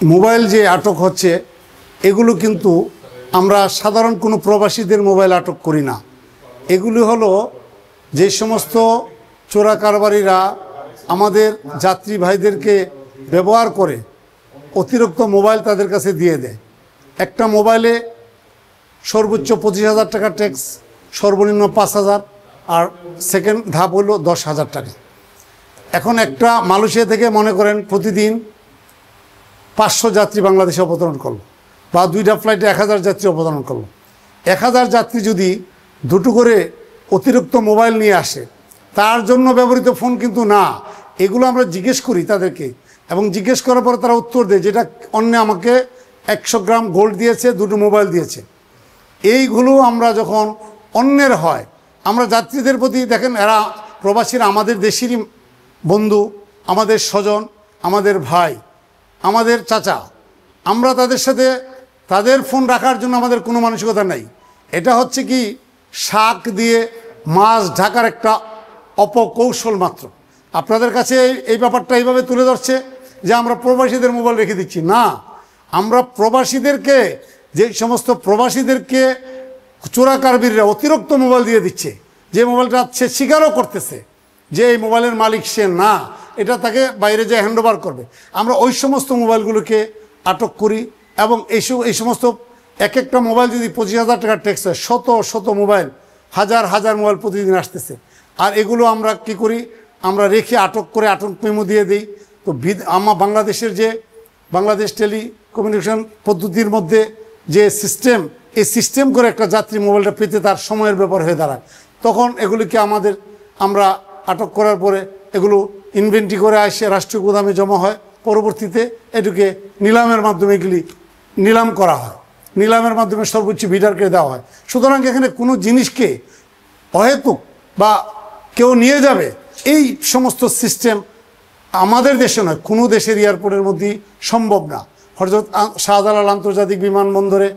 Mobile যে আটক হচ্ছে এগুলো কিন্তু আমরা সাধারণ কোনো প্রবাসীদের মোবাইল আটক করি না। এগুলি হলো যে সমস্ত চোরা কারবারিরা আমাদের যাত্রী ভাইদেরকে ব্যবহার করে অতিরিক্ত মোবাইল তাদের কাছে দিয়ে দেয়। একটা মোবাইলে সর্বোচ্চ 25,000 টাকা ট্যাক্স, সর্বনিম্ন 5,000, আর সেকেন্ড ধাপ হলো 10,000 টাকা। এখন একটা মালয়েশিয়া থেকে মনে করেন প্রতিদিন 500 যাত্রী বাংলাদেশে অবতরণ করলো, বা 2টা ফ্লাইটে 1000 যাত্রী অবতরণ করলো। 1000 যাত্রী যদি দুটো করে অতিরিক্ত মোবাইল নিয়ে আসে, তার জন্য ব্যবহৃত ফোন কিন্তু না। এগুলো আমরা জিজ্ঞেস করি তাদেরকে, এবং জিজ্ঞেস করার পরে তারা উত্তর দেয় যেটা অন্য আমাকে 100 গ্রাম গোল্ড দিয়েছে, 2টো মোবাইল দিয়েছে। এইগুলো আমরা যখন অন্যের হয়, আমরা যাত্রীদের প্রতি দেখেন, এরা প্রবাসীরা আমাদের দেশেরই বন্ধু, আমাদের স্বজন, আমাদের ভাই, আমাদের চাচা। আমরা তাদের সাথে তাদের ফোন রাখার জন্য আমাদের কোনো মানসিকতা নাই। এটা হচ্ছে কি শাক দিয়ে মাছ ঢাকার একটা অপকৌশল মাত্র। আপনাদের কাছে এই ব্যাপারটা এইভাবে তুলে ধরছে যে আমরা প্রবাসীদের মোবাইল রেখে দিচ্ছি। না, আমরা প্রবাসীদেরকে, যে সমস্ত প্রবাসীদেরকে চোরাকারবিররা অতিরিক্ত মোবাইল দিয়ে দিচ্ছে, যে মোবাইলটা সে স্বীকারও করতেছে যে এই মোবাইলের মালিক সে না, এটা তাকে বাইরে যেয়ে হ্যান্ডওভার করবে, আমরা ওই সমস্ত মোবাইলগুলোকে আটক করি। এবং এই সমস্ত এক একটা মোবাইল যদি 25,000 টাকার ট্যাক্স হয়, শত শত মোবাইল, হাজার হাজার মোবাইল প্রতিদিন আসতেছে। আর এগুলো আমরা কি করি, আমরা রেখে আটক করে আটক মেমো দিয়ে দিই। তো বাংলাদেশের যে বাংলাদেশ টেলিকমিউনিকেশন পদ্ধতির মধ্যে যে সিস্টেম, এই সিস্টেম করে একটা যাত্রী মোবাইলটা পেতে তার সময়ের ব্যাপার হয়ে দাঁড়ায়। তখন এগুলিকে আমরা আটক করার পরে এগুলো ইনভেন্টরি করে আসে রাষ্ট্রীয় গুদামে জমা হয়। পরবর্তীতে এটাকে নিলামের মাধ্যমে এগুলি নিলাম করা হয়, নিলামের মাধ্যমে সর্বোচ্চ বিডারকে দেওয়া হয়। সুতরাং এখানে কোনো জিনিসকে অহেতুক বা কেউ নিয়ে যাবে, এই সমস্ত সিস্টেম আমাদের দেশে নয়, কোনো দেশের এয়ারপোর্টের মধ্যেই সম্ভব না। হযরত শাহজালাল আন্তর্জাতিক বিমানবন্দরে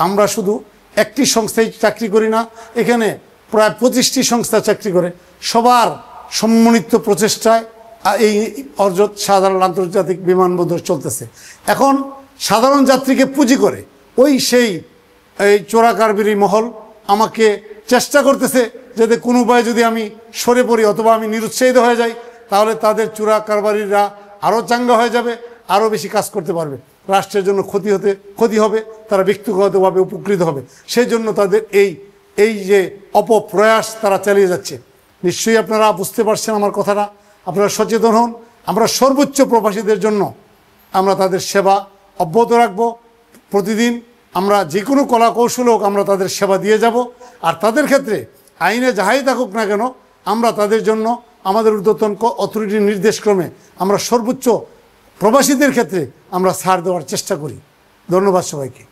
আমরা শুধু একটি সংস্থায় চাকরি করি না, এখানে প্রায় 25টি সংস্থা চাকরি করে। সবার সম্মিলিত প্রচেষ্টায় এই হযরত শাহজালাল আন্তর্জাতিক বিমানবন্দর চলতেছে। এখন সাধারণ যাত্রীকে পুঁজি করে সেই চোরাকারবারি মহল আমাকে চেষ্টা করতেছে যাতে কোনো উপায়ে যদি আমি সরে পড়ি অথবা আমি নিরুৎসাহিত হয়ে যাই, তাহলে তাদের চোরাকারবারিরা আরও চাঙ্গা হয়ে যাবে, আরও বেশি কাজ করতে পারবে, রাষ্ট্রের জন্য ক্ষতি হবে, তারা ব্যক্তিগতভাবে উপকৃত হবে। সেই জন্য তাদের এই যে অপপ্রয়াস তারা চালিয়ে যাচ্ছে। নিশ্চয়ই আপনারা বুঝতে পারছেন আমার কথাটা, আপনারা সচেতন হন। আমরা সর্বোচ্চ প্রবাসীদের জন্য আমরা তাদের সেবা অব্যাহত রাখব। প্রতিদিন আমরা যে কোনো কলা কৌশল হোক আমরা তাদের সেবা দিয়ে যাব। আর তাদের ক্ষেত্রে আইনে যাহাই থাকুক না কেন, আমরা তাদের জন্য আমাদের ঊর্ধ্বতন অথরিটির নির্দেশক্রমে আমরা সর্বোচ্চ প্রবাসীদের ক্ষেত্রে আমরা ছাড় দেওয়ার চেষ্টা করি। ধন্যবাদ সবাইকে।